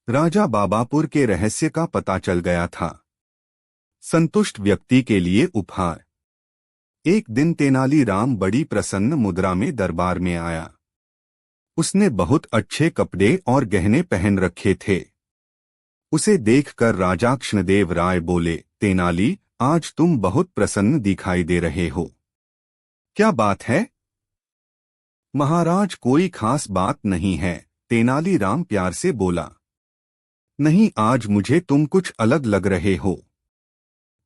राजा बाबापुर के रहस्य का पता चल गया था। संतुष्ट व्यक्ति के लिए उपहार। एक दिन तेनालीराम बड़ी प्रसन्न मुद्रा में दरबार में आया। उसने बहुत अच्छे कपड़े और गहने पहन रखे थे। उसे देखकर राजा कृष्णदेव राय बोले, तेनाली, आज तुम बहुत प्रसन्न दिखाई दे रहे हो। क्या बात है? महाराज, कोई खास बात नहीं है, तेनालीराम प्यार से बोला। नहीं, आज मुझे तुम कुछ अलग लग रहे हो।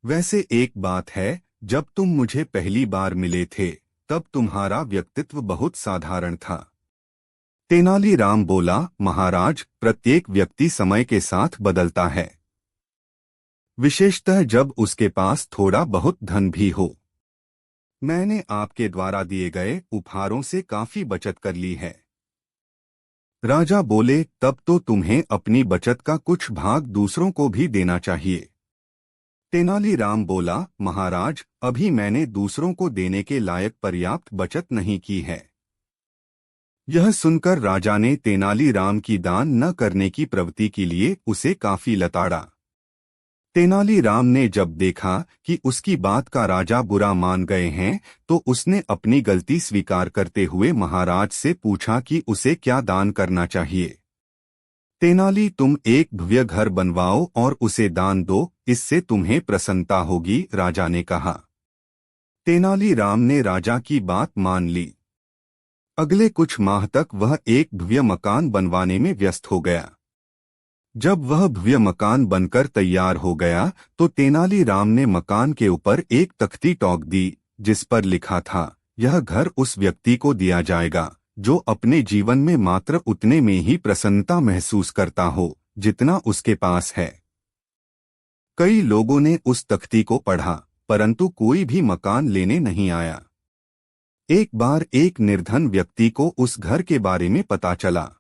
वैसे एक बात है, जब तुम मुझे पहली बार मिले थे तब तुम्हारा व्यक्तित्व बहुत साधारण था। तेनालीराम बोला, महाराज, प्रत्येक व्यक्ति समय के साथ बदलता है, विशेषतः जब उसके पास थोड़ा बहुत धन भी हो। मैंने आपके द्वारा दिए गए उपहारों से काफी बचत कर ली है। राजा बोले, तब तो तुम्हें अपनी बचत का कुछ भाग दूसरों को भी देना चाहिए। तेनालीराम बोला, महाराज, अभी मैंने दूसरों को देने के लायक पर्याप्त बचत नहीं की है। यह सुनकर राजा ने तेनालीराम की दान न करने की प्रवृत्ति के लिए उसे काफी लताड़ा। तेनालीराम ने जब देखा कि उसकी बात का राजा बुरा मान गए हैं, तो उसने अपनी गलती स्वीकार करते हुए महाराज से पूछा कि उसे क्या दान करना चाहिए। तेनाली, तुम एक भव्य घर बनवाओ और उसे दान दो, इससे तुम्हें प्रसन्नता होगी, राजा ने कहा। तेनालीराम ने राजा की बात मान ली। अगले कुछ माह तक वह एक भव्य मकान बनवाने में व्यस्त हो गया। जब वह भव्य मकान बनकर तैयार हो गया तो तेनालीराम ने मकान के ऊपर एक तख्ती टोक दी, जिस पर लिखा था, यह घर उस व्यक्ति को दिया जाएगा जो अपने जीवन में मात्र उतने में ही प्रसन्नता महसूस करता हो जितना उसके पास है। कई लोगों ने उस तख्ती को पढ़ा, परंतु कोई भी मकान लेने नहीं आया। एक बार एक निर्धन व्यक्ति को उस घर के बारे में पता चला।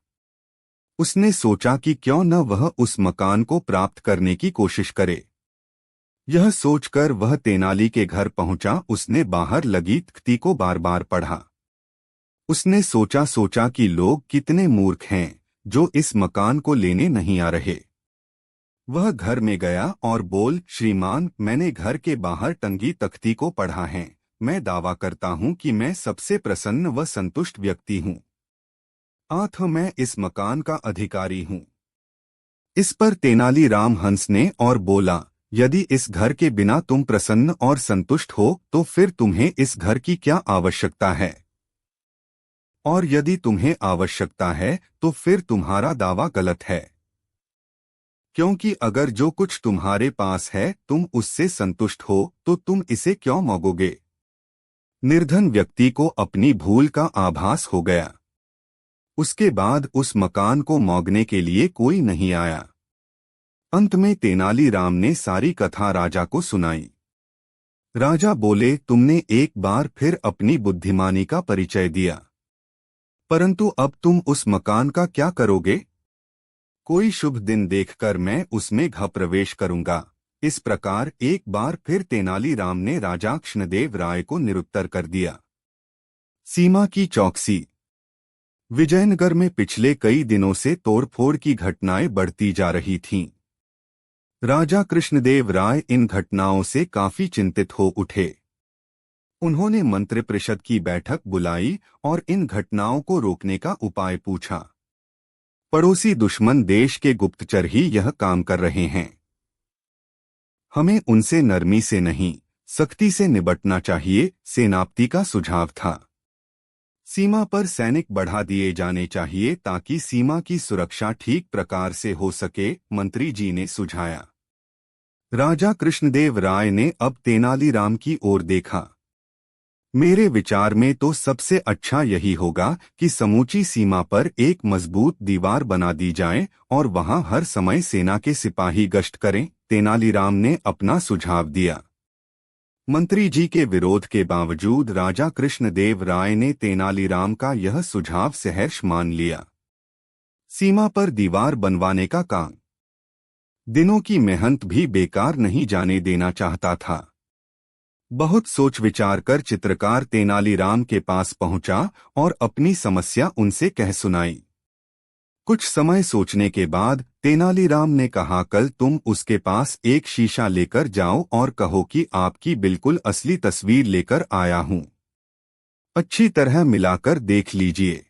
उसने सोचा कि क्यों न वह उस मकान को प्राप्त करने की कोशिश करे। यह सोचकर वह तेनाली के घर पहुंचा। उसने बाहर लगी तख्ती को बार बार पढ़ा। उसने सोचा कि लोग कितने मूर्ख हैं जो इस मकान को लेने नहीं आ रहे। वह घर में गया और बोल, श्रीमान, मैंने घर के बाहर टंगी तख्ती को पढ़ा है। मैं दावा करता हूं कि मैं सबसे प्रसन्न व संतुष्ट व्यक्ति हूं। मैं इस मकान का अधिकारी हूं। इस पर तेनालीराम हंसने और बोला, यदि इस घर के बिना तुम प्रसन्न और संतुष्ट हो तो फिर तुम्हें इस घर की क्या आवश्यकता है? और यदि तुम्हें आवश्यकता है तो फिर तुम्हारा दावा गलत है, क्योंकि अगर जो कुछ तुम्हारे पास है तुम उससे संतुष्ट हो तो तुम इसे क्यों मांगोगे? निर्धन व्यक्ति को अपनी भूल का आभास हो गया। उसके बाद उस मकान को मांगने के लिए कोई नहीं आया। अंत में तेनालीराम ने सारी कथा राजा को सुनाई। राजा बोले, तुमने एक बार फिर अपनी बुद्धिमानी का परिचय दिया, परंतु अब तुम उस मकान का क्या करोगे? कोई शुभ दिन देखकर मैं उसमें प्रवेश करूंगा। इस प्रकार एक बार फिर तेनालीराम ने राजा कृष्णदेव राय को निरुत्तर कर दिया। सीमा की चौकसी। विजयनगर में पिछले कई दिनों से तोड़फोड़ की घटनाएं बढ़ती जा रही थीं। राजा कृष्णदेव राय इन घटनाओं से काफी चिंतित हो उठे। उन्होंने मंत्रिपरिषद की बैठक बुलाई और इन घटनाओं को रोकने का उपाय पूछा। पड़ोसी दुश्मन देश के गुप्तचर ही यह काम कर रहे हैं। हमें उनसे नरमी से नहीं, सख्ती से निपटना चाहिए, सेनापति का सुझाव था। सीमा पर सैनिक बढ़ा दिए जाने चाहिए ताकि सीमा की सुरक्षा ठीक प्रकार से हो सके, मंत्री जी ने सुझाया। राजा कृष्णदेव राय ने अब तेनालीराम की ओर देखा। मेरे विचार में तो सबसे अच्छा यही होगा कि समूची सीमा पर एक मजबूत दीवार बना दी जाए और वहां हर समय सेना के सिपाही गश्त करें, तेनालीराम ने अपना सुझाव दिया। मंत्री जी के विरोध के बावजूद राजा कृष्णदेव राय ने तेनालीराम का यह सुझाव सहर्ष मान लिया। सीमा पर दीवार बनवाने का काम दिनों की मेहनत भी बेकार नहीं जाने देना चाहता था। बहुत सोच विचार कर चित्रकार तेनालीराम के पास पहुंचा और अपनी समस्या उनसे कह सुनाई। कुछ समय सोचने के बाद तेनालीराम ने कहा, कल तुम उसके पास एक शीशा लेकर जाओ और कहो कि आपकी बिल्कुल असली तस्वीर लेकर आया हूं। अच्छी तरह मिलाकर देख लीजिए,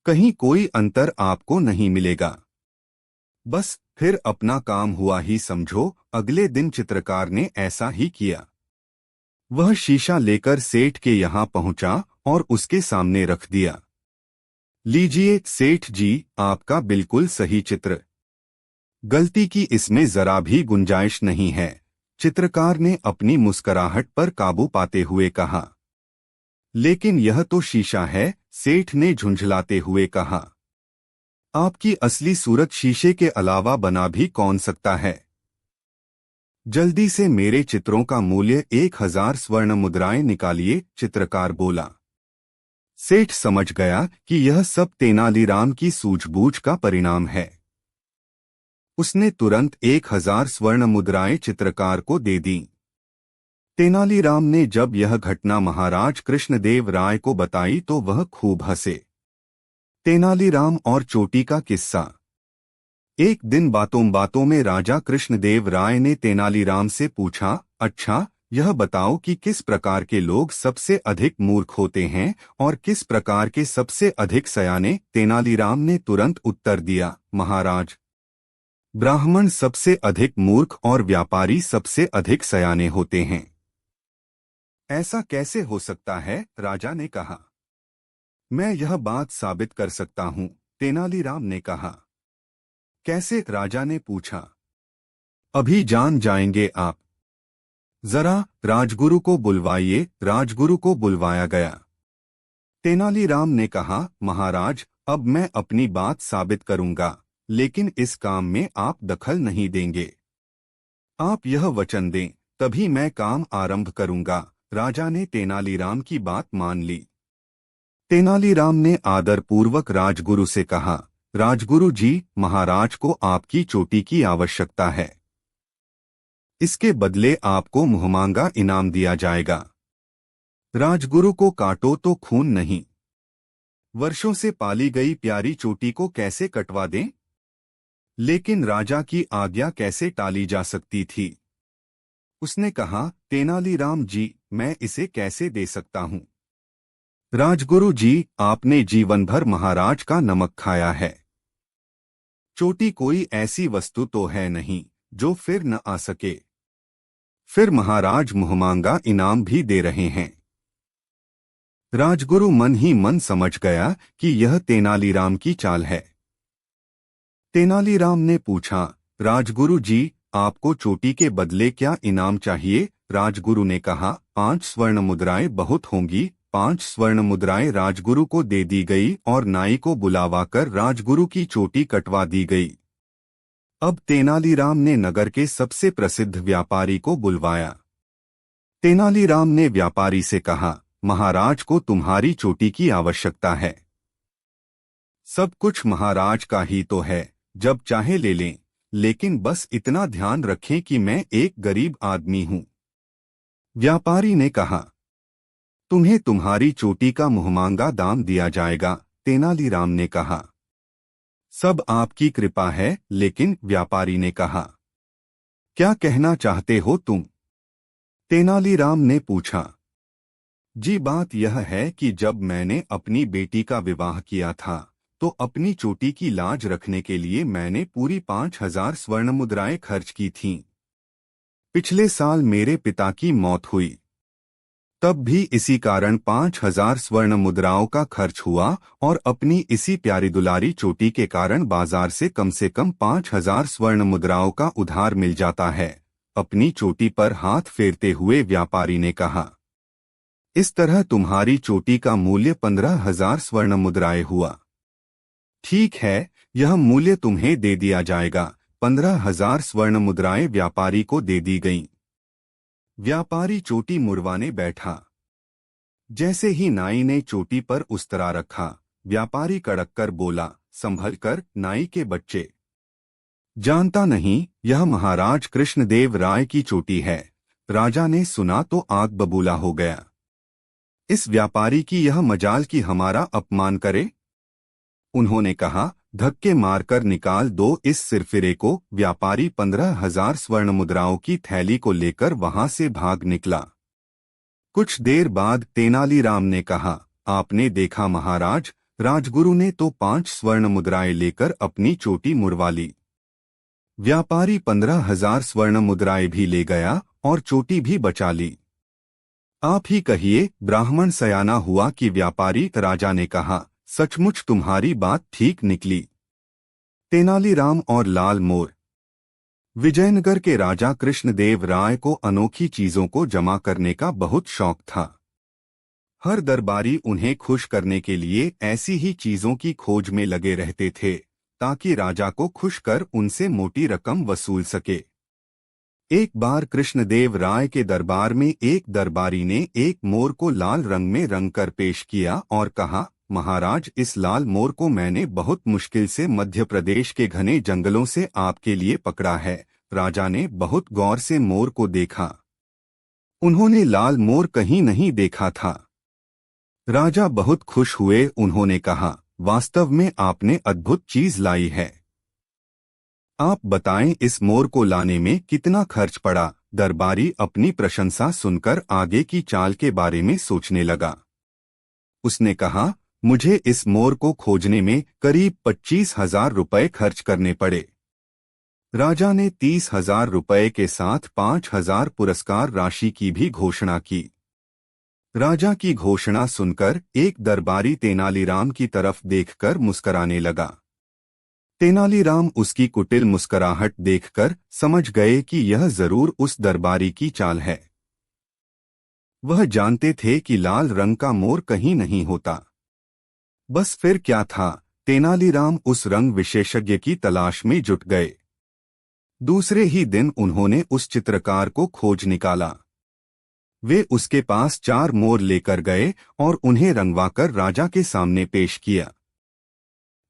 कहीं कोई अंतर आपको नहीं मिलेगा। बस फिर अपना काम हुआ ही समझो। अगले दिन चित्रकार ने ऐसा ही किया। वह शीशा लेकर सेठ के यहाँ पहुंचा और उसके सामने रख दिया। लीजिए सेठ जी, आपका बिल्कुल सही चित्र। गलती की इसमें जरा भी गुंजाइश नहीं है। चित्रकार ने अपनी मुस्कुराहट पर काबू पाते हुए कहा। लेकिन यह तो शीशा है, सेठ ने झुंझलाते हुए कहा। आपकी असली सूरत शीशे के अलावा बना भी कौन सकता है। जल्दी से मेरे चित्रों का मूल्य 1000 स्वर्ण मुद्राएं निकालिए, चित्रकार बोला। सेठ समझ गया कि यह सब तेनालीराम की सूझबूझ का परिणाम है। उसने तुरंत 1000 स्वर्ण मुद्राएं चित्रकार को दे दी। तेनालीराम ने जब यह घटना महाराज कृष्णदेव राय को बताई तो वह खूब हंसे। तेनालीराम और चोटी का किस्सा। एक दिन बातों बातों में राजा कृष्णदेव राय ने तेनालीराम से पूछा, अच्छा यह बताओ कि किस प्रकार के लोग सबसे अधिक मूर्ख होते हैं और किस प्रकार के सबसे अधिक सयाने। तेनालीराम ने तुरंत उत्तर दिया, महाराज, ब्राह्मण सबसे अधिक मूर्ख और व्यापारी सबसे अधिक सयाने होते हैं। ऐसा कैसे हो सकता है, राजा ने कहा। मैं यह बात साबित कर सकता हूं, तेनालीराम ने कहा। कैसे, राजा ने पूछा। अभी जान जाएंगे आप। जरा राजगुरु को बुलवाइए। राजगुरु को बुलवाया गया। तेनालीराम ने कहा, महाराज, अब मैं अपनी बात साबित करूंगा, लेकिन इस काम में आप दखल नहीं देंगे। आप यह वचन दें, तभी मैं काम आरंभ करूंगा। राजा ने तेनालीराम की बात मान ली। तेनालीराम ने आदरपूर्वक राजगुरु से कहा, राजगुरु जी, महाराज को आपकी चोटी की आवश्यकता है। इसके बदले आपको मुहमांगा इनाम दिया जाएगा। राजगुरु को काटो तो खून नहीं। वर्षों से पाली गई प्यारी चोटी को कैसे कटवा दें? लेकिन राजा की आज्ञा कैसे टाली जा सकती थी? उसने कहा, तेनालीराम जी, मैं इसे कैसे दे सकता हूं? राजगुरु जी, आपने जीवन भर महाराज का नमक खाया है। चोटी कोई ऐसी वस्तु तो है नहीं जो फिर न आ सके। फिर महाराज मुहमांगा इनाम भी दे रहे हैं। राजगुरु मन ही मन समझ गया कि यह तेनालीराम की चाल है। तेनालीराम ने पूछा, राजगुरु जी, आपको चोटी के बदले क्या इनाम चाहिए? राजगुरु ने कहा, 5 स्वर्ण मुद्राएं बहुत होंगी। 5 स्वर्ण मुद्राएं राजगुरु को दे दी गई और नाई को बुलावाकर राजगुरु की चोटी कटवा दी गई। अब तेनालीराम ने नगर के सबसे प्रसिद्ध व्यापारी को बुलवाया। तेनालीराम ने व्यापारी से कहा, महाराज को तुम्हारी चोटी की आवश्यकता है। सब कुछ महाराज का ही तो है, जब चाहे ले लें, लेकिन बस इतना ध्यान रखें कि मैं एक गरीब आदमी हूं। व्यापारी ने कहा, तुम्हें तुम्हारी चोटी का मुहमांगा दाम दिया जाएगा। तेनालीराम ने कहा, सब आपकी कृपा है। लेकिन व्यापारी ने कहा, क्या कहना चाहते हो तुम? तेनालीराम ने पूछा। जी, बात यह है कि जब मैंने अपनी बेटी का विवाह किया था तो अपनी चोटी की लाज रखने के लिए मैंने पूरी 5000 स्वर्ण मुद्राएं खर्च की थीं। पिछले साल मेरे पिता की मौत हुई, तब भी इसी कारण 5000 स्वर्ण मुद्राओं का खर्च हुआ और अपनी इसी प्यारी दुलारी चोटी के कारण बाजार से कम 5000 स्वर्ण मुद्राओं का उधार मिल जाता है। अपनी चोटी पर हाथ फेरते हुए व्यापारी ने कहा, इस तरह तुम्हारी चोटी का मूल्य 15000 स्वर्ण मुद्राएं हुआ। ठीक है, यह मूल्य तुम्हें दे दिया जाएगा। 15000 स्वर्ण मुद्राएं व्यापारी को दे दी गईं। व्यापारी चोटी मुड़वाने बैठा। जैसे ही नाई ने चोटी पर उस्तरा रखा, व्यापारी कड़क कर बोला, संभल कर नाई के बच्चे। जानता नहीं, यह महाराज कृष्णदेव राय की चोटी है। राजा ने सुना तो आग बबूला हो गया। इस व्यापारी की यह मजाल कि हमारा अपमान करे। उन्होंने कहा, धक्के मारकर निकाल दो इस सिरफिरे को। व्यापारी 15,000 स्वर्ण मुद्राओं की थैली को लेकर वहां से भाग निकला। कुछ देर बाद तेनालीराम ने कहा, आपने देखा महाराज, राजगुरु ने तो 5 स्वर्ण मुद्राएं लेकर अपनी चोटी मुड़वा ली। व्यापारी 15,000 स्वर्ण मुद्राएं भी ले गया और चोटी भी बचा ली। आप ही कहिए, ब्राह्मण सयाना हुआ कि व्यापारी? राजा ने कहा, सचमुच तुम्हारी बात ठीक निकली। तेनालीराम और लाल मोर। विजयनगर के राजा कृष्णदेव राय को अनोखी चीजों को जमा करने का बहुत शौक था। हर दरबारी उन्हें खुश करने के लिए ऐसी ही चीजों की खोज में लगे रहते थे ताकि राजा को खुश कर उनसे मोटी रकम वसूल सके। एक बार कृष्णदेव राय के दरबार में एक दरबारी ने एक मोर को लाल रंग में रंग कर पेश किया और कहा, महाराज, इस लाल मोर को मैंने बहुत मुश्किल से मध्य प्रदेश के घने जंगलों से आपके लिए पकड़ा है। राजा ने बहुत गौर से मोर को देखा। उन्होंने लाल मोर कहीं नहीं देखा था। राजा बहुत खुश हुए। उन्होंने कहा, वास्तव में आपने अद्भुत चीज लाई है। आप बताएं, इस मोर को लाने में कितना खर्च पड़ा? दरबारी अपनी प्रशंसा सुनकर आगे की चाल के बारे में सोचने लगा। उसने कहा, मुझे इस मोर को खोजने में करीब 25,000 रुपये खर्च करने पड़े। राजा ने 30,000 रुपये के साथ 5,000 पुरस्कार राशि की भी घोषणा की। राजा की घोषणा सुनकर एक दरबारी तेनालीराम की तरफ देखकर मुस्कराने लगा। तेनालीराम उसकी कुटिल मुस्कुराहट देखकर समझ गए कि यह जरूर उस दरबारी की चाल है। वह जानते थे कि लाल रंग का मोर कहीं नहीं होता। बस फिर क्या था, तेनालीराम उस रंग विशेषज्ञ की तलाश में जुट गए। दूसरे ही दिन उन्होंने उस चित्रकार को खोज निकाला। वे उसके पास 4 मोर लेकर गए और उन्हें रंगवाकर राजा के सामने पेश किया।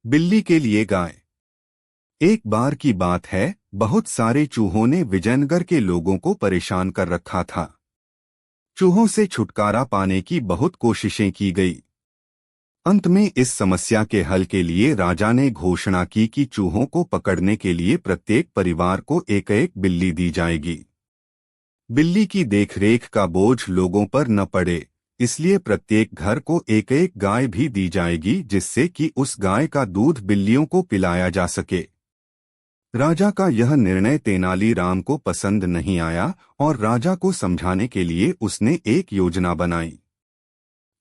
बिल्ली के लिए गाय। एक बार की बात है, बहुत सारे चूहों ने विजयनगर के लोगों को परेशान कर रखा था। चूहों से छुटकारा पाने की बहुत कोशिशें की गई। अंत में इस समस्या के हल के लिए राजा ने घोषणा की कि चूहों को पकड़ने के लिए प्रत्येक परिवार को एक-एक बिल्ली दी जाएगी। बिल्ली की देखरेख का बोझ लोगों पर न पड़े, इसलिए प्रत्येक घर को एक-एक गाय भी दी जाएगी, जिससे कि उस गाय का दूध बिल्लियों को पिलाया जा सके। राजा का यह निर्णय तेनालीराम को पसंद नहीं आया और राजा को समझाने के लिए उसने एक योजना बनाई।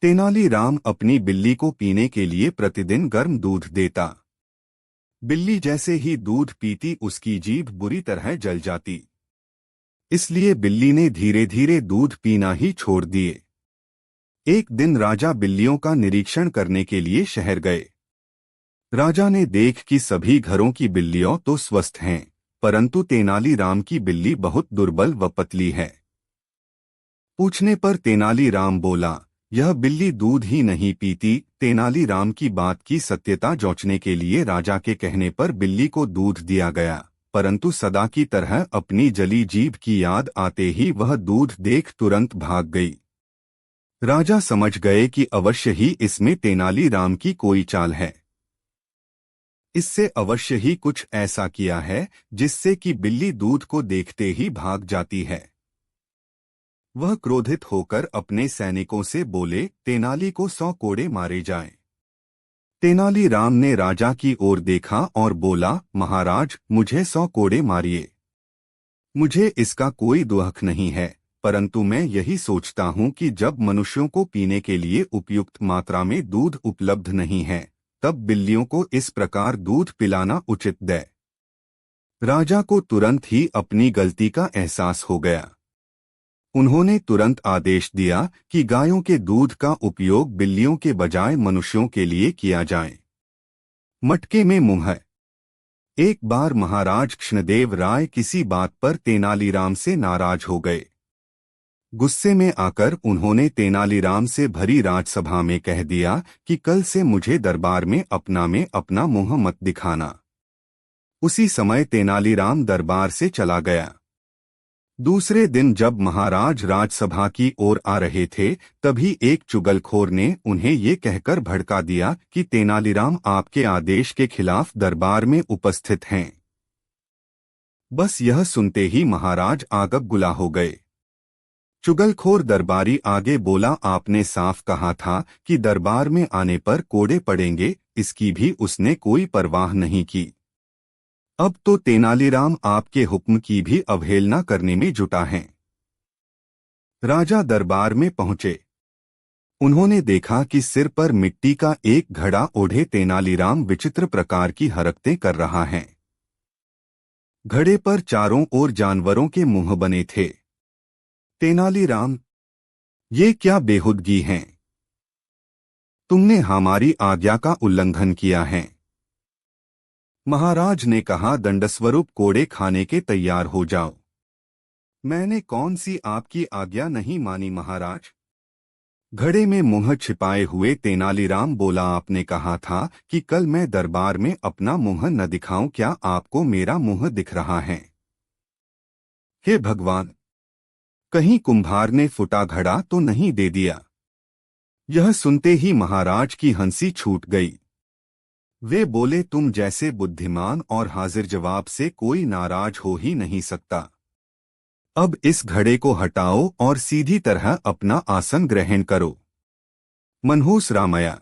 तेनालीराम अपनी बिल्ली को पीने के लिए प्रतिदिन गर्म दूध देता। बिल्ली जैसे ही दूध पीती उसकी जीभ बुरी तरह जल जाती। इसलिए बिल्ली ने धीरे धीरे दूध पीना ही छोड़ दिए। एक दिन राजा बिल्लियों का निरीक्षण करने के लिए शहर गए। राजा ने देख कि सभी घरों की बिल्लियां तो स्वस्थ हैं, परंतु तेनालीराम की बिल्ली बहुत दुर्बल व पतली है। पूछने पर तेनालीराम बोला, यह बिल्ली दूध ही नहीं पीती। तेनालीराम की बात की सत्यता जांचने के लिए राजा के कहने पर बिल्ली को दूध दिया गया, परंतु सदा की तरह अपनी जली जीभ की याद आते ही वह दूध देख तुरंत भाग गई। राजा समझ गए कि अवश्य ही इसमें तेनालीराम की कोई चाल है। इससे अवश्य ही कुछ ऐसा किया है जिससे कि बिल्ली दूध को देखते ही भाग जाती है। वह क्रोधित होकर अपने सैनिकों से बोले, तेनाली को 100 कोड़े मारे जाएं। तेनालीराम ने राजा की ओर देखा और बोला, महाराज, मुझे 100 कोड़े मारिए। मुझे इसका कोई दुख नहीं है, परंतु मैं यही सोचता हूँ कि जब मनुष्यों को पीने के लिए उपयुक्त मात्रा में दूध उपलब्ध नहीं है, तब बिल्लियों को इस प्रकार दूध पिलाना उचित है। राजा को तुरंत ही अपनी गलती का एहसास हो गया। उन्होंने तुरंत आदेश दिया कि गायों के दूध का उपयोग बिल्लियों के बजाय मनुष्यों के लिए किया जाए। मटके में मुंह। एक बार महाराज कृष्णदेव राय किसी बात पर तेनालीराम से नाराज हो गए। गुस्से में आकर उन्होंने तेनालीराम से भरी राजसभा में कह दिया कि कल से मुझे दरबार में अपना मुंह मत दिखाना। उसी समय तेनालीराम दरबार से चला गया। दूसरे दिन जब महाराज राजसभा की ओर आ रहे थे, तभी एक चुगलखोर ने उन्हें ये कहकर भड़का दिया कि तेनालीराम आपके आदेश के खिलाफ दरबार में उपस्थित हैं। बस यह सुनते ही महाराज आगग गुला हो गए। चुगलखोर दरबारी आगे बोला, आपने साफ कहा था कि दरबार में आने पर कोड़े पड़ेंगे, इसकी भी उसने कोई परवाह नहीं की। अब तो तेनालीराम आपके हुक्म की भी अवहेलना करने में जुटा है। राजा दरबार में पहुंचे। उन्होंने देखा कि सिर पर मिट्टी का एक घड़ा ओढ़े तेनालीराम विचित्र प्रकार की हरकतें कर रहा है। घड़े पर चारों ओर जानवरों के मुंह बने थे। तेनालीराम, ये क्या बेहुदगी है? तुमने हमारी आज्ञा का उल्लंघन किया है। महाराज ने कहा, दंडस्वरूप कोड़े खाने के तैयार हो जाओ। मैंने कौन सी आपकी आज्ञा नहीं मानी महाराज? घड़े में मुंह छिपाए हुए तेनालीराम बोला, आपने कहा था कि कल मैं दरबार में अपना मुंह न दिखाऊं, क्या आपको मेरा मुंह दिख रहा है? हे भगवान, कहीं कुंभार ने फुटा घड़ा तो नहीं दे दिया? यह सुनते ही महाराज की हंसी छूट गई। वे बोले, तुम जैसे बुद्धिमान और हाजिर जवाब से कोई नाराज हो ही नहीं सकता। अब इस घड़े को हटाओ और सीधी तरह अपना आसन ग्रहण करो। मनहूस रामैया।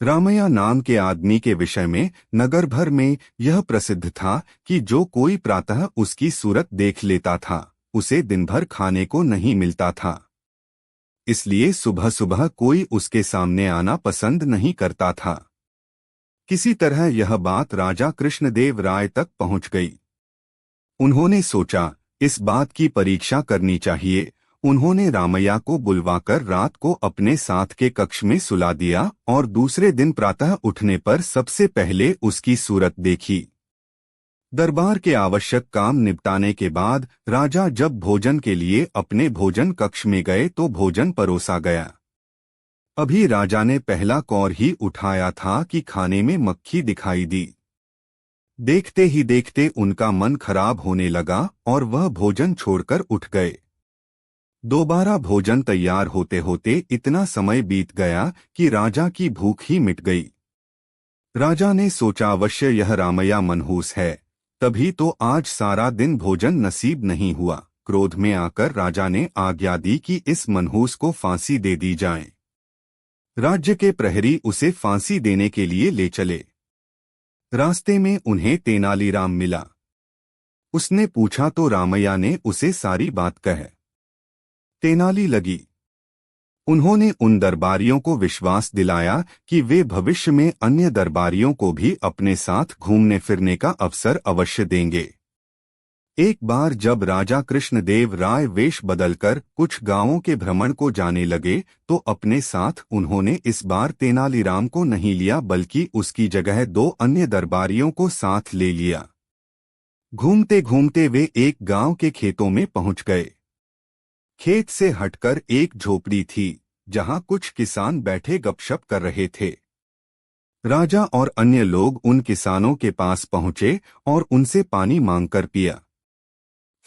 रामैया नाम के आदमी के विषय में नगर भर में यह प्रसिद्ध था कि जो कोई प्रातः उसकी सूरत देख लेता था, उसे दिन भर खाने को नहीं मिलता था। इसलिए सुबह सुबह कोई उसके सामने आना पसंद नहीं करता था। किसी तरह यह बात राजा कृष्णदेव राय तक पहुंच गई। उन्होंने सोचा, इस बात की परीक्षा करनी चाहिए। उन्होंने रामैया को बुलवाकर रात को अपने साथ के कक्ष में सुला दिया और दूसरे दिन प्रातः उठने पर सबसे पहले उसकी सूरत देखी। दरबार के आवश्यक काम निपटाने के बाद राजा जब भोजन के लिए अपने भोजन कक्ष में गए तो भोजन परोसा गया। अभी राजा ने पहला कौर ही उठाया था कि खाने में मक्खी दिखाई दी। देखते ही देखते उनका मन खराब होने लगा और वह भोजन छोड़कर उठ गए। दोबारा भोजन तैयार होते होते इतना समय बीत गया कि राजा की भूख ही मिट गई। राजा ने सोचा, अवश्य यह रामैया मनहूस है, तभी तो आज सारा दिन भोजन नसीब नहीं हुआ। क्रोध में आकर राजा ने आज्ञा दी कि इस मनहूस को फांसी दे दी जाए। राज्य के प्रहरी उसे फांसी देने के लिए ले चले। रास्ते में उन्हें तेनालीराम मिला। उसने पूछा तो रामैया ने उसे सारी बात कह तेनाली लगी। उन्होंने उन दरबारियों को विश्वास दिलाया कि वे भविष्य में अन्य दरबारियों को भी अपने साथ घूमने फिरने का अवसर अवश्य देंगे। एक बार जब राजा कृष्णदेव राय वेश बदलकर कुछ गांवों के भ्रमण को जाने लगे तो अपने साथ उन्होंने इस बार तेनालीराम को नहीं लिया, बल्कि उसकी जगह 2 अन्य दरबारियों को साथ ले लिया। घूमते घूमते वे एक गांव के खेतों में पहुंच गए। खेत से हटकर एक झोपड़ी थी, जहां कुछ किसान बैठे गपशप कर रहे थे। राजा और अन्य लोग उन किसानों के पास पहुंचे और उनसे पानी मांगकर पिया।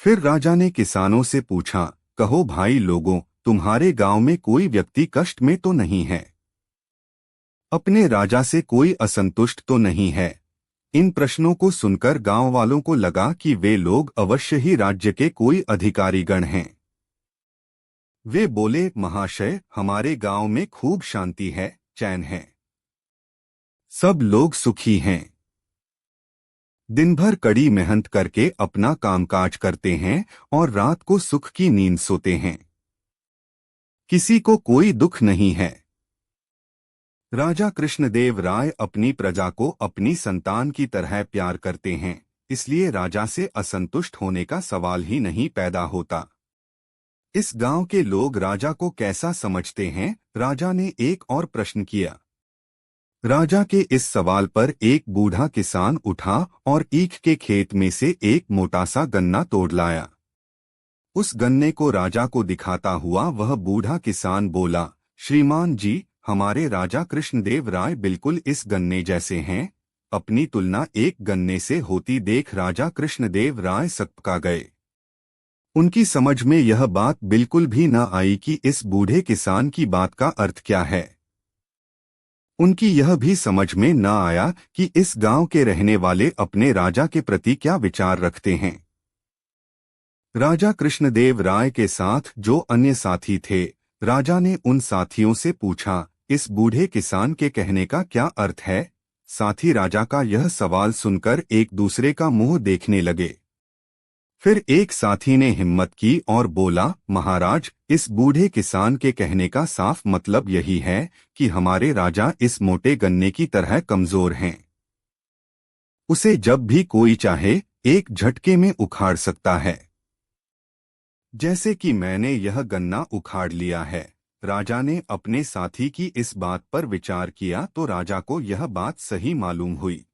फिर राजा ने किसानों से पूछा, कहो भाई लोगों, तुम्हारे गांव में कोई व्यक्ति कष्ट में तो नहीं है? अपने राजा से कोई असंतुष्ट तो नहीं है? इन प्रश्नों को सुनकर गांव वालों को लगा कि वे लोग अवश्य ही राज्य के कोई अधिकारीगण हैं। वे बोले, महाशय, हमारे गांव में खूब शांति है, चैन है। सब लोग सुखी हैं। दिन भर कड़ी मेहनत करके अपना कामकाज करते हैं और रात को सुख की नींद सोते हैं। किसी को कोई दुख नहीं है। राजा कृष्णदेव राय अपनी प्रजा को अपनी संतान की तरह प्यार करते हैं, इसलिए राजा से असंतुष्ट होने का सवाल ही नहीं पैदा होता। इस गांव के लोग राजा को कैसा समझते हैं? राजा ने एक और प्रश्न किया। राजा के इस सवाल पर एक बूढ़ा किसान उठा और ईख के खेत में से एक मोटा सा गन्ना तोड़ लाया। उस गन्ने को राजा को दिखाता हुआ वह बूढ़ा किसान बोला, श्रीमान जी, हमारे राजा कृष्णदेव राय बिल्कुल इस गन्ने जैसे हैं। अपनी तुलना एक गन्ने से होती देख राजा कृष्णदेव राय सकपका गए। उनकी समझ में यह बात बिल्कुल भी न आई कि इस बूढ़े किसान की बात का अर्थ क्या है। उनकी यह भी समझ में न आया कि इस गांव के रहने वाले अपने राजा के प्रति क्या विचार रखते हैं। राजा कृष्णदेव राय के साथ जो अन्य साथी थे, राजा ने उन साथियों से पूछा, इस बूढ़े किसान के कहने का क्या अर्थ है। साथी राजा का यह सवाल सुनकर एक दूसरे का मुंह देखने लगे। फिर एक साथी ने हिम्मत की और बोला, महाराज, इस बूढ़े किसान के कहने का साफ मतलब यही है कि हमारे राजा इस मोटे गन्ने की तरह कमजोर हैं। उसे जब भी कोई चाहे एक झटके में उखाड़ सकता है, जैसे कि मैंने यह गन्ना उखाड़ लिया है। राजा ने अपने साथी की इस बात पर विचार किया तो राजा को यह बात सही मालूम हुई।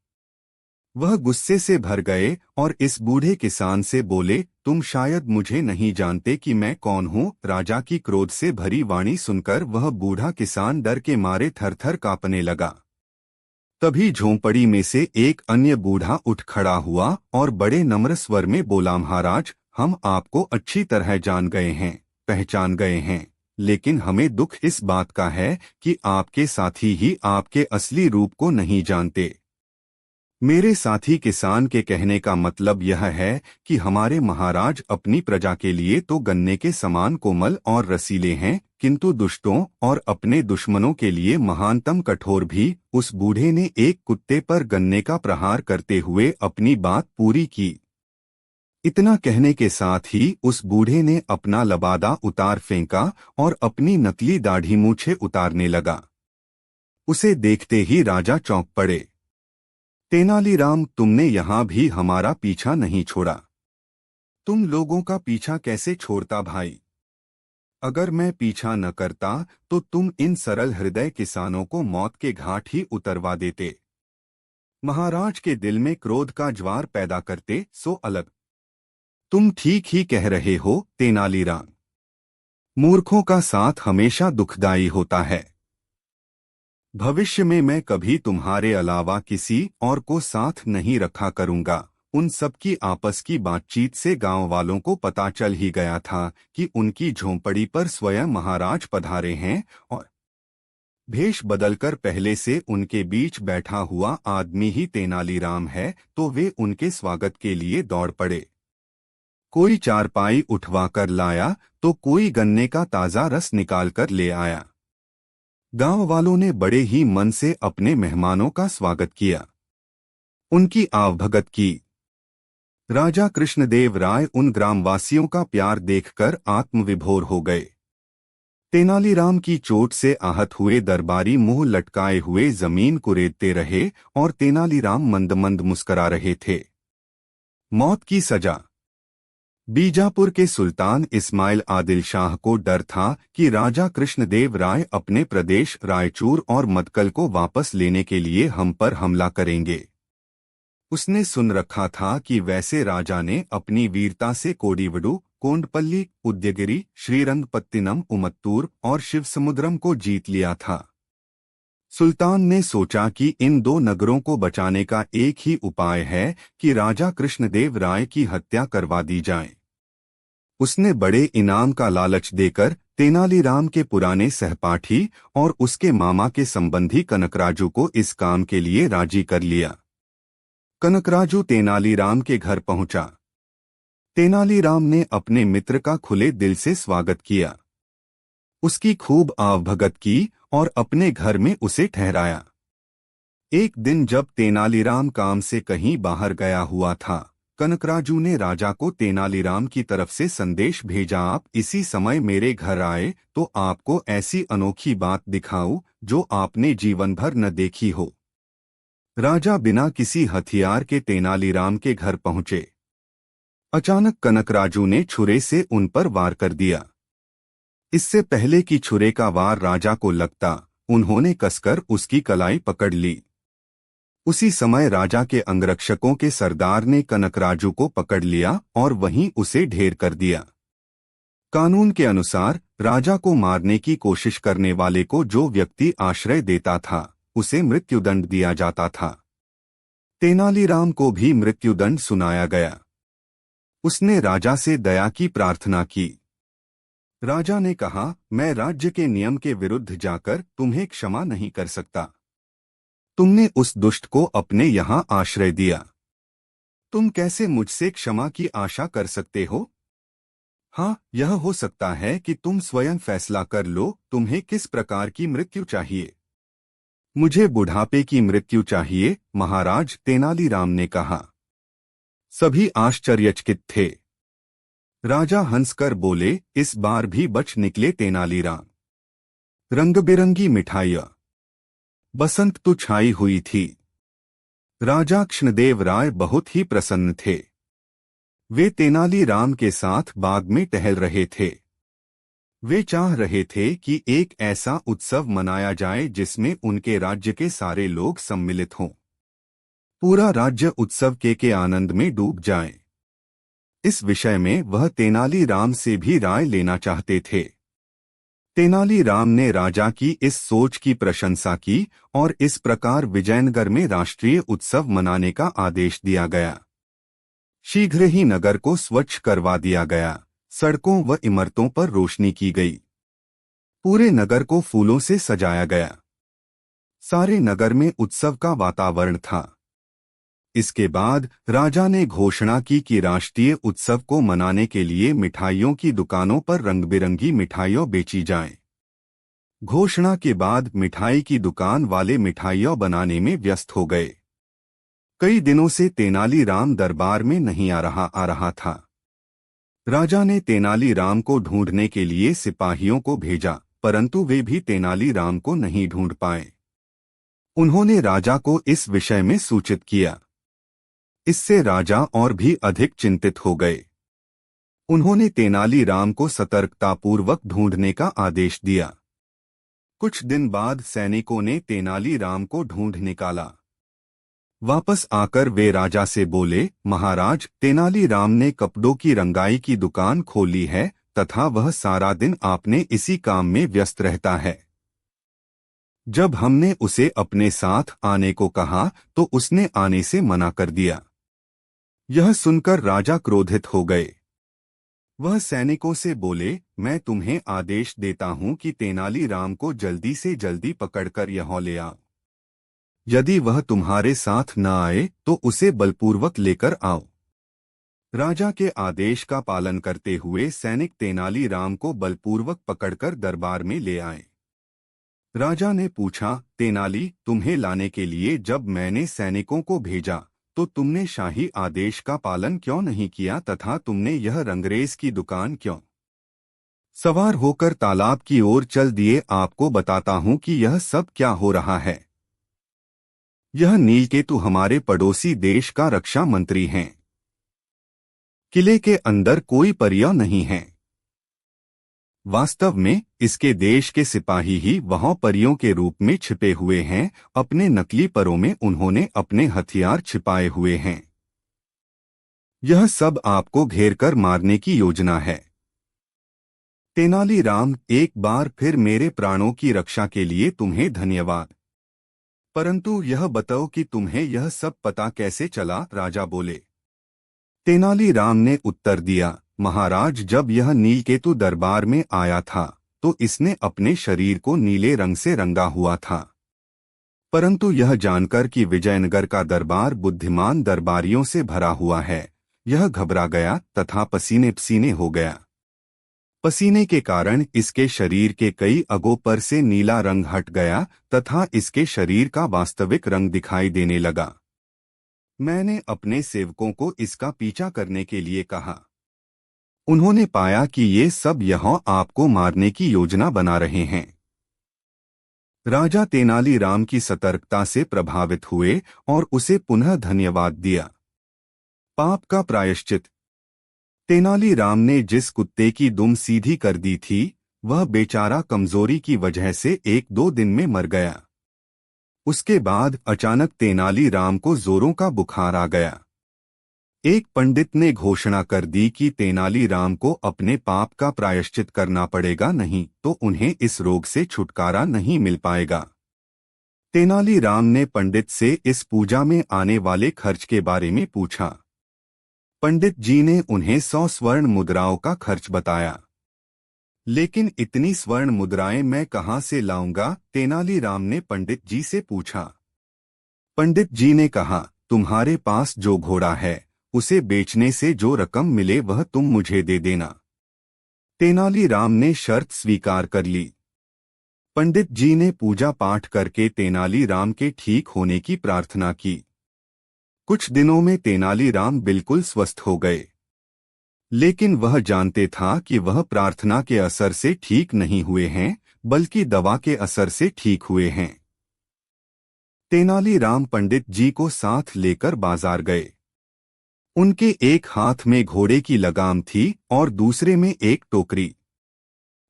वह गुस्से से भर गए और इस बूढ़े किसान से बोले, तुम शायद मुझे नहीं जानते कि मैं कौन हूँ। राजा की क्रोध से भरी वाणी सुनकर वह बूढ़ा किसान डर के मारे थरथर कांपने लगा। तभी झोंपड़ी में से एक अन्य बूढ़ा उठ खड़ा हुआ और बड़े नम्र स्वर में बोला, महाराज, हम आपको अच्छी तरह जान गए हैं, पहचान गए हैं, लेकिन हमें दुख इस बात का है कि आपके साथी ही आपके असली रूप को नहीं जानते। मेरे साथी किसान के कहने का मतलब यह है कि हमारे महाराज अपनी प्रजा के लिए तो गन्ने के समान कोमल और रसीले हैं, किंतु दुष्टों और अपने दुश्मनों के लिए महानतम कठोर भी। उस बूढ़े ने एक कुत्ते पर गन्ने का प्रहार करते हुए अपनी बात पूरी की। इतना कहने के साथ ही उस बूढ़े ने अपना लबादा उतार फेंका और अपनी नकली दाढ़ी मूछें उतारने लगा। उसे देखते ही राजा चौंक पड़े। तेनालीराम, तुमने यहां भी हमारा पीछा नहीं छोड़ा। तुम लोगों का पीछा कैसे छोड़ता भाई? अगर मैं पीछा न करता तो तुम इन सरल हृदय किसानों को मौत के घाट ही उतरवा देते। महाराज के दिल में क्रोध का ज्वार पैदा करते सो अलग। तुम ठीक ही कह रहे हो तेनालीराम। मूर्खों का साथ हमेशा दुखदायी होता है। भविष्य में मैं कभी तुम्हारे अलावा किसी और को साथ नहीं रखा करूंगा। उन सब की आपस की बातचीत से गांव वालों को पता चल ही गया था कि उनकी झोंपड़ी पर स्वयं महाराज पधारे हैं और भेष बदलकर पहले से उनके बीच बैठा हुआ आदमी ही तेनालीराम है, तो वे उनके स्वागत के लिए दौड़ पड़े। कोई चारपाई उठवा कर लाया तो कोई गन्ने का ताजा रस निकाल कर ले आया। गांव वालों ने बड़े ही मन से अपने मेहमानों का स्वागत किया, उनकी आवभगत की। राजा कृष्णदेव राय उन ग्रामवासियों का प्यार देखकर आत्मविभोर हो गए। तेनालीराम की चोट से आहत हुए दरबारी मुंह लटकाए हुए जमीन कुरेदते रहे और तेनालीराम मंद मंद मुस्करा रहे थे। मौत की सजा। बीजापुर के सुल्तान इस्माइल आदिल शाह को डर था कि राजा कृष्णदेव राय अपने प्रदेश रायचूर और मदकल को वापस लेने के लिए हम पर हमला करेंगे। उसने सुन रखा था कि वैसे राजा ने अपनी वीरता से कोडीवडु, कोंडपल्ली, उद्यगिरी, श्रीरंगपत्तिनम, उमत्तूर और शिवसमुद्रम को जीत लिया था। सुल्तान ने सोचा कि इन दो नगरों को बचाने का एक ही उपाय है कि राजा कृष्णदेव राय की हत्या करवा दी जाए। उसने बड़े इनाम का लालच देकर तेनालीराम के पुराने सहपाठी और उसके मामा के संबंधी कनकराजू को इस काम के लिए राजी कर लिया। कनकराजू तेनालीराम के घर पहुंचा। तेनालीराम ने अपने मित्र का खुले दिल से स्वागत किया, उसकी खूब आवभगत की और अपने घर में उसे ठहराया। एक दिन जब तेनालीराम काम से कहीं बाहर गया हुआ था, कनकराजू ने राजा को तेनालीराम की तरफ से संदेश भेजा, आप इसी समय मेरे घर आए तो आपको ऐसी अनोखी बात दिखाऊं जो आपने जीवन भर न देखी हो। राजा बिना किसी हथियार के तेनालीराम के घर पहुंचे। अचानक कनकराजू ने छुरे से उन पर वार कर दिया। इससे पहले कि छुरे का वार राजा को लगता, उन्होंने कसकर उसकी कलाई पकड़ ली। उसी समय राजा के अंगरक्षकों के सरदार ने कनकराजू को पकड़ लिया और वहीं उसे ढेर कर दिया। कानून के अनुसार राजा को मारने की कोशिश करने वाले को जो व्यक्ति आश्रय देता था, उसे मृत्युदंड दिया जाता था। तेनालीराम को भी मृत्युदंड सुनाया गया। उसने राजा से दया की प्रार्थना की। राजा ने कहा, मैं राज्य के नियम के विरुद्ध जाकर तुम्हें क्षमा नहीं कर सकता। तुमने उस दुष्ट को अपने यहाँ आश्रय दिया। तुम कैसे मुझसे क्षमा की आशा कर सकते हो? हाँ, यह हो सकता है कि तुम स्वयं फैसला कर लो तुम्हें किस प्रकार की मृत्यु चाहिए। मुझे बुढ़ापे की मृत्यु चाहिए, महाराज, तेनालीराम ने कहा। सभी आश्चर्यचकित थे। राजा हंसकर बोले, इस बार भी बच निकले तेनालीराम। रंग बिरंगी मिठाइयाँ। बसंत तो छाई हुई थी। राजा कृष्णदेव राय बहुत ही प्रसन्न थे। वे तेनालीराम के साथ बाग में टहल रहे थे। वे चाह रहे थे कि एक ऐसा उत्सव मनाया जाए जिसमें उनके राज्य के सारे लोग सम्मिलित हों। पूरा राज्य उत्सव के आनंद में डूब जाए। इस विषय में वह तेनालीराम से भी राय लेना चाहते थे। तेनालीराम ने राजा की इस सोच की प्रशंसा की और इस प्रकार विजयनगर में राष्ट्रीय उत्सव मनाने का आदेश दिया गया। शीघ्र ही नगर को स्वच्छ करवा दिया गया। सड़कों व इमारतों पर रोशनी की गई। पूरे नगर को फूलों से सजाया गया। सारे नगर में उत्सव का वातावरण था। इसके बाद राजा ने घोषणा की कि राष्ट्रीय उत्सव को मनाने के लिए मिठाइयों की दुकानों पर रंग-बिरंगी मिठाइयाँ बेची जाएं। घोषणा के बाद मिठाई की दुकान वाले मिठाइयाँ बनाने में व्यस्त हो गए। कई दिनों से तेनालीराम दरबार में नहीं आ रहा था। राजा ने तेनालीराम को ढूंढने के लिए सिपाहियों को भेजा, परंतु वे भी तेनालीराम को नहीं ढूंढ पाए। उन्होंने राजा को इस विषय में सूचित किया। इससे राजा और भी अधिक चिंतित हो गए। उन्होंने तेनालीराम को सतर्कतापूर्वक ढूंढने का आदेश दिया। कुछ दिन बाद सैनिकों ने तेनालीराम को ढूंढ निकाला। वापस आकर वे राजा से बोले, महाराज, तेनालीराम ने कपड़ों की रंगाई की दुकान खोली है तथा वह सारा दिन आपने इसी काम में व्यस्त रहता है। जब हमने उसे अपने साथ आने को कहा तो उसने आने से मना कर दिया। यह सुनकर राजा क्रोधित हो गए। वह सैनिकों से बोले, मैं तुम्हें आदेश देता हूं कि तेनालीराम को जल्दी से जल्दी पकड़कर यहाँ ले आओ। यदि वह तुम्हारे साथ न आए तो उसे बलपूर्वक लेकर आओ। राजा के आदेश का पालन करते हुए सैनिक तेनालीराम को बलपूर्वक पकड़कर दरबार में ले आए। राजा ने पूछा, तेनाली, तुम्हें लाने के लिए जब मैंने सैनिकों को भेजा तो तुमने शाही आदेश का पालन क्यों नहीं किया तथा तुमने यह रंगरेज की दुकान क्यों? सवार होकर तालाब की ओर चल दिए। आपको बताता हूं कि यह सब क्या हो रहा है। यह नीलकेतु हमारे पड़ोसी देश का रक्षा मंत्री हैं। किले के अंदर कोई परियां नहीं है। वास्तव में इसके देश के सिपाही ही वहां परियों के रूप में छिपे हुए हैं। अपने नकली परों में उन्होंने अपने हथियार छिपाए हुए हैं। यह सब आपको घेरकर मारने की योजना है। तेनालीराम, एक बार फिर मेरे प्राणों की रक्षा के लिए तुम्हें धन्यवाद। परंतु यह बताओ कि तुम्हें यह सब पता कैसे चला? राजा बोले। तेनालीराम ने उत्तर दिया, महाराज, जब यह नीलकेतु दरबार में आया था तो इसने अपने शरीर को नीले रंग से रंगा हुआ था। परंतु यह जानकर कि विजयनगर का दरबार बुद्धिमान दरबारियों से भरा हुआ है, यह घबरा गया तथा पसीने पसीने हो गया। पसीने के कारण इसके शरीर के कई अंगों पर से नीला रंग हट गया तथा इसके शरीर का वास्तविक रंग दिखाई देने लगा। मैंने अपने सेवकों को इसका पीछा करने के लिए कहा। उन्होंने पाया कि ये सब यहाँ आपको मारने की योजना बना रहे हैं। राजा तेनालीराम की सतर्कता से प्रभावित हुए और उसे पुनः धन्यवाद दिया। पाप का प्रायश्चित। तेनालीराम ने जिस कुत्ते की दुम सीधी कर दी थी, वह बेचारा कमजोरी की वजह से 1-2 दिन में मर गया। उसके बाद अचानक तेनालीराम को जोरों का बुखार आ गया। एक पंडित ने घोषणा कर दी कि तेनालीराम को अपने पाप का प्रायश्चित करना पड़ेगा, नहीं तो उन्हें इस रोग से छुटकारा नहीं मिल पाएगा। तेनालीराम ने पंडित से इस पूजा में आने वाले खर्च के बारे में पूछा। पंडित जी ने उन्हें 100 स्वर्ण मुद्राओं का खर्च बताया। लेकिन इतनी स्वर्ण मुद्राएं मैं कहां से लाऊंगा? तेनालीराम ने पंडित जी से पूछा। पंडित जी ने कहा, तुम्हारे पास जो घोड़ा है उसे बेचने से जो रकम मिले वह तुम मुझे दे देना। तेनालीराम ने शर्त स्वीकार कर ली। पंडित जी ने पूजा पाठ करके तेनालीराम के ठीक होने की प्रार्थना की। कुछ दिनों में तेनालीराम बिल्कुल स्वस्थ हो गए। लेकिन वह जानते था कि वह प्रार्थना के असर से ठीक नहीं हुए हैं, बल्कि दवा के असर से ठीक हुए हैं। तेनालीराम पंडित जी को साथ लेकर बाजार गए। उनके एक हाथ में घोड़े की लगाम थी और दूसरे में एक टोकरी।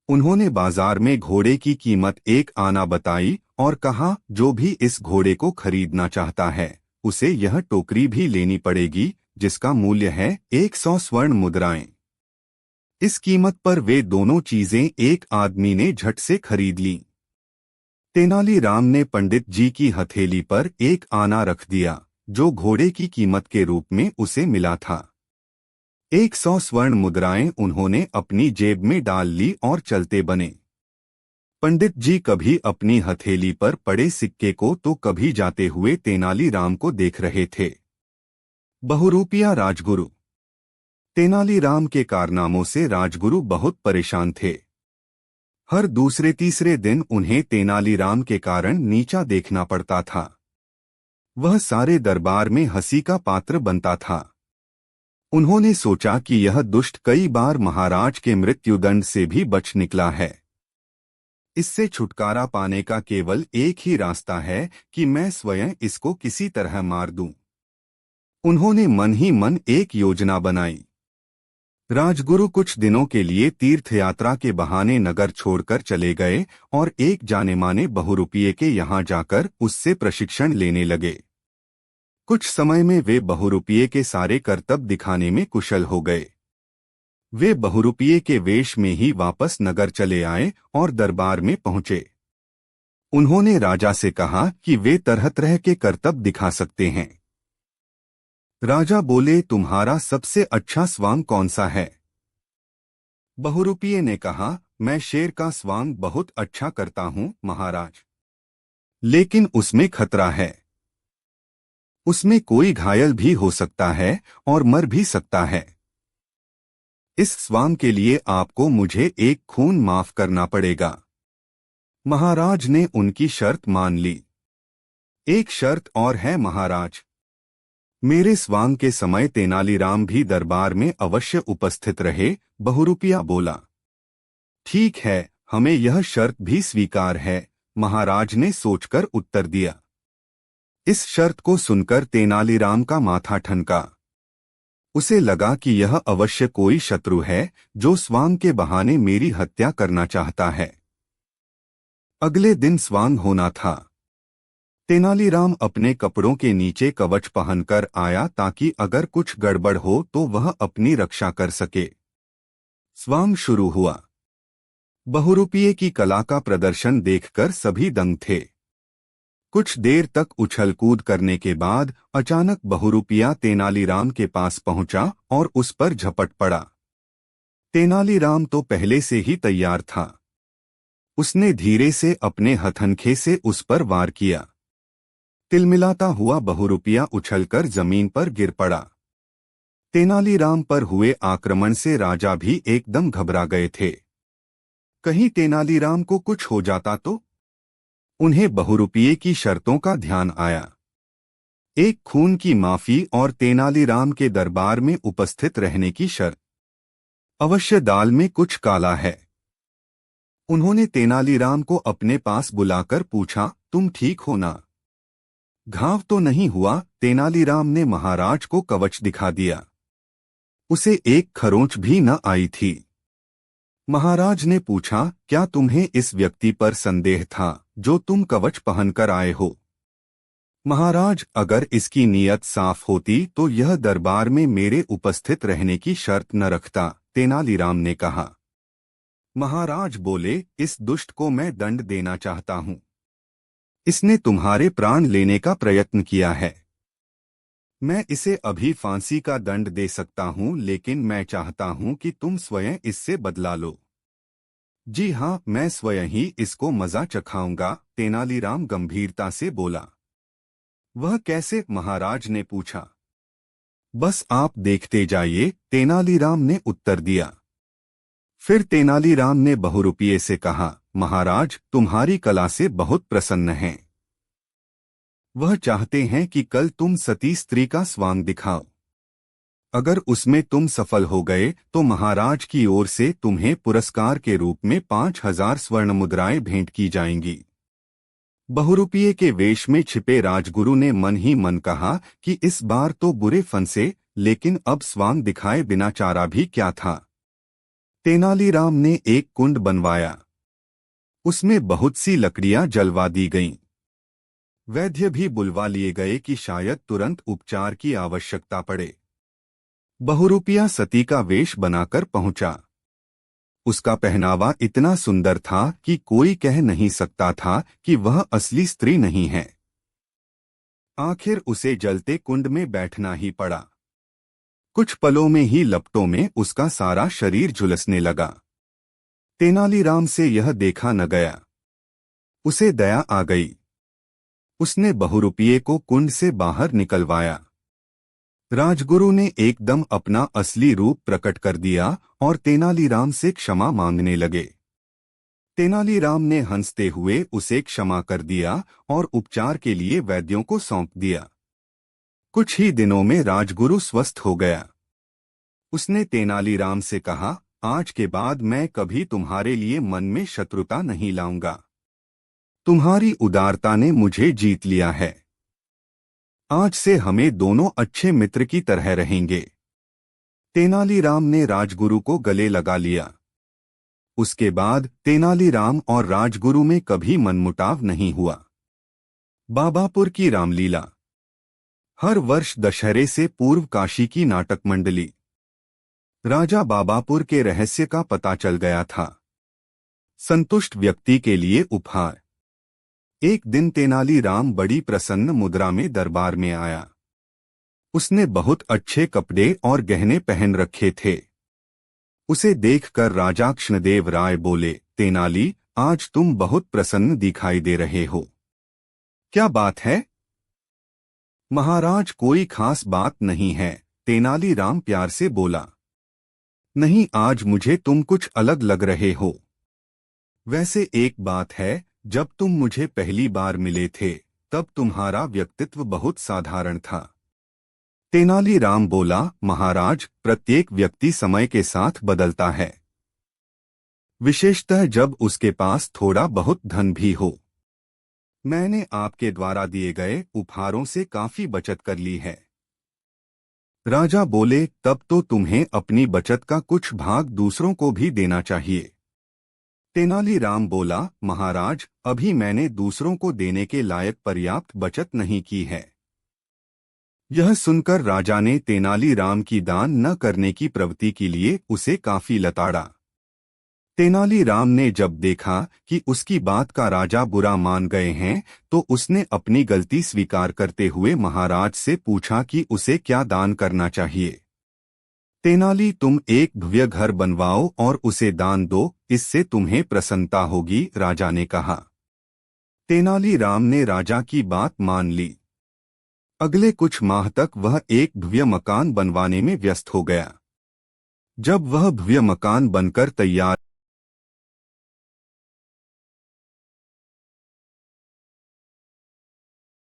उन्होंने बाजार में घोड़े की कीमत 1 आना बताई और कहा, जो भी इस घोड़े को खरीदना चाहता है उसे यह टोकरी भी लेनी पड़ेगी, जिसका मूल्य है 100 स्वर्ण मुद्राएं। इस कीमत पर वे दोनों चीजें एक आदमी ने झट से खरीद लीं। तेनालीराम ने पंडित जी की हथेली पर 1 आना रख दिया, जो घोड़े की कीमत के रूप में उसे मिला था। 100 स्वर्ण मुद्राएं उन्होंने अपनी जेब में डाल ली और चलते बने। पंडित जी कभी अपनी हथेली पर पड़े सिक्के को तो कभी जाते हुए तेनालीराम को देख रहे थे। बहुरूपिया राजगुरु। तेनालीराम के कारनामों से राजगुरु बहुत परेशान थे। हर दूसरे तीसरे दिन उन्हें तेनालीराम के कारण नीचा देखना पड़ता था। वह सारे दरबार में हंसी का पात्र बनता था। उन्होंने सोचा कि यह दुष्ट कई बार महाराज के मृत्युदंड से भी बच निकला है। इससे छुटकारा पाने का केवल एक ही रास्ता है कि मैं स्वयं इसको किसी तरह मार दूं। उन्होंने मन ही मन एक योजना बनाई। राजगुरु कुछ दिनों के लिए तीर्थयात्रा के बहाने नगर छोड़कर चले गए और एक जाने-माने बहुरूपिये के यहाँ जाकर उससे प्रशिक्षण लेने लगे। कुछ समय में वे बहुरूपिये के सारे करतब दिखाने में कुशल हो गए। वे बहुरूपिये के वेश में ही वापस नगर चले आए और दरबार में पहुंचे। उन्होंने राजा से कहा कि वे तरह तरह के करतब दिखा सकते हैं। राजा बोले, तुम्हारा सबसे अच्छा स्वांग कौन सा है? बहुरूपिये ने कहा, मैं शेर का स्वांग बहुत अच्छा करता हूं महाराज। लेकिन उसमें खतरा है। उसमें कोई घायल भी हो सकता है और मर भी सकता है। इस स्वांग के लिए आपको मुझे एक खून माफ करना पड़ेगा। महाराज ने उनकी शर्त मान ली। एक शर्त और है महाराज। मेरे स्वांग के समय तेनालीराम भी दरबार में अवश्य उपस्थित रहे। बहुरूपिया बोला, ठीक है, हमें यह शर्त भी स्वीकार है, महाराज ने सोचकर उत्तर दिया। इस शर्त को सुनकर तेनालीराम का माथा ठनका। उसे लगा कि यह अवश्य कोई शत्रु है जो स्वांग के बहाने मेरी हत्या करना चाहता है। अगले दिन स्वांग होना था। तेनालीराम अपने कपड़ों के नीचे कवच पहनकर आया ताकि अगर कुछ गड़बड़ हो तो वह अपनी रक्षा कर सके। स्वांग शुरू हुआ। बहुरूपिये की कला का प्रदर्शन देखकर सभी दंग थे। कुछ देर तक उछल कूद करने के बाद अचानक बहुरूपिया तेनालीराम के पास पहुंचा और उस पर झपट पड़ा। तेनालीराम तो पहले से ही तैयार था। उसने धीरे से अपने हथनखे से उस पर वार किया। तिलमिलाता हुआ बहुरूपिया उछलकर जमीन पर गिर पड़ा। तेनालीराम पर हुए आक्रमण से राजा भी एकदम घबरा गए थे। कहीं तेनालीराम को कुछ हो जाता तो? उन्हें बहुरूपिये की शर्तों का ध्यान आया। एक खून की माफी और तेनालीराम के दरबार में उपस्थित रहने की शर्त। अवश्य दाल में कुछ काला है। उन्होंने तेनालीराम को अपने पास बुलाकर पूछा, तुम ठीक हो ना? घाव तो नहीं हुआ? तेनालीराम ने महाराज को कवच दिखा दिया। उसे एक खरोंच भी न आई थी। महाराज ने पूछा, क्या तुम्हें इस व्यक्ति पर संदेह था जो तुम कवच पहनकर आए हो? महाराज, अगर इसकी नीयत साफ होती तो यह दरबार में मेरे उपस्थित रहने की शर्त न रखता, तेनालीराम ने कहा। महाराज बोले, इस दुष्ट को मैं दंड देना चाहता हूं। इसने तुम्हारे प्राण लेने का प्रयत्न किया है। मैं इसे अभी फांसी का दंड दे सकता हूं, लेकिन मैं चाहता हूं कि तुम स्वयं इससे बदला लो। जी हाँ, मैं स्वयं ही इसको मजा चखाऊंगा, तेनालीराम गंभीरता से बोला। वह कैसे? महाराज ने पूछा। बस आप देखते जाइए, तेनालीराम ने उत्तर दिया। फिर तेनालीराम ने बहुरूपिये से कहा, महाराज तुम्हारी कला से बहुत प्रसन्न हैं। वह चाहते हैं कि कल तुम सती स्त्री का स्वांग दिखाओ। अगर उसमें तुम सफल हो गए तो महाराज की ओर से तुम्हें पुरस्कार के रूप में 5,000 स्वर्ण मुद्राएं भेंट की जाएंगी। बहुरूपिये के वेश में छिपे राजगुरु ने मन ही मन कहा कि इस बार तो बुरे फंसे, लेकिन अब स्वांग दिखाए बिना चारा भी क्या था। तेनालीराम ने एक कुंड बनवाया। उसमें बहुत सी लकड़ियां जलवा दी गईं। वैद्य भी बुलवा लिए गए कि शायद तुरंत उपचार की आवश्यकता पड़े। बहुरूपिया सती का वेश बनाकर पहुंचा। उसका पहनावा इतना सुंदर था कि कोई कह नहीं सकता था कि वह असली स्त्री नहीं है। आखिर उसे जलते कुंड में बैठना ही पड़ा। कुछ पलों में ही लपटों में उसका सारा शरीर झुलसने लगा। तेनालीराम से यह देखा न गया। उसे दया आ गई। उसने बहुरूपिये को कुंड से बाहर निकलवाया। राजगुरु ने एकदम अपना असली रूप प्रकट कर दिया और तेनालीराम से क्षमा मांगने लगे। तेनालीराम ने हंसते हुए उसे क्षमा कर दिया और उपचार के लिए वैद्यों को सौंप दिया। कुछ ही दिनों में राजगुरु स्वस्थ हो गया। उसने तेनालीराम से कहा, आज के बाद मैं कभी तुम्हारे लिए मन में शत्रुता नहीं लाऊंगा। तुम्हारी उदारता ने मुझे जीत लिया है। आज से हमें दोनों अच्छे मित्र की तरह रहेंगे। तेनालीराम ने राजगुरु को गले लगा लिया। उसके बाद तेनालीराम और राजगुरु में कभी मनमुटाव नहीं हुआ। बाबापुर की रामलीला। हर वर्ष दशहरे से पूर्व काशी की नाटक मंडली। राजा बाबापुर के रहस्य का पता चल गया था। संतुष्ट व्यक्ति के लिए उपहार। एक दिन तेनालीराम बड़ी प्रसन्न मुद्रा में दरबार में आया। उसने बहुत अच्छे कपड़े और गहने पहन रखे थे। उसे देखकर राजा कृष्णदेव राय बोले, तेनाली, आज तुम बहुत प्रसन्न दिखाई दे रहे हो। क्या बात है? महाराज, कोई खास बात नहीं है, तेनालीराम प्यार से बोला। नहीं, आज मुझे तुम कुछ अलग लग रहे हो। वैसे एक बात है, जब तुम मुझे पहली बार मिले थे तब तुम्हारा व्यक्तित्व बहुत साधारण था। तेनालीराम बोला, महाराज, प्रत्येक व्यक्ति समय के साथ बदलता है, विशेषतः जब उसके पास थोड़ा बहुत धन भी हो। मैंने आपके द्वारा दिए गए उपहारों से काफी बचत कर ली है। राजा बोले, तब तो तुम्हें अपनी बचत का कुछ भाग दूसरों को भी देना चाहिए। तेनालीराम बोला, महाराज, अभी मैंने दूसरों को देने के लायक पर्याप्त बचत नहीं की है। यह सुनकर राजा ने तेनालीराम की दान न करने की प्रवृत्ति के लिए उसे काफी लताड़ा। तेनालीराम ने जब देखा कि उसकी बात का राजा बुरा मान गए हैं तो उसने अपनी गलती स्वीकार करते हुए महाराज से पूछा कि उसे क्या दान करना चाहिए। तेनाली, तुम एक भव्य घर बनवाओ और उसे दान दो, इससे तुम्हें प्रसन्नता होगी, राजा ने कहा। तेनालीराम ने राजा की बात मान ली। अगले कुछ माह तक वह एक भव्य मकान बनवाने में व्यस्त हो गया। जब वह भव्य मकान बनकर तैयार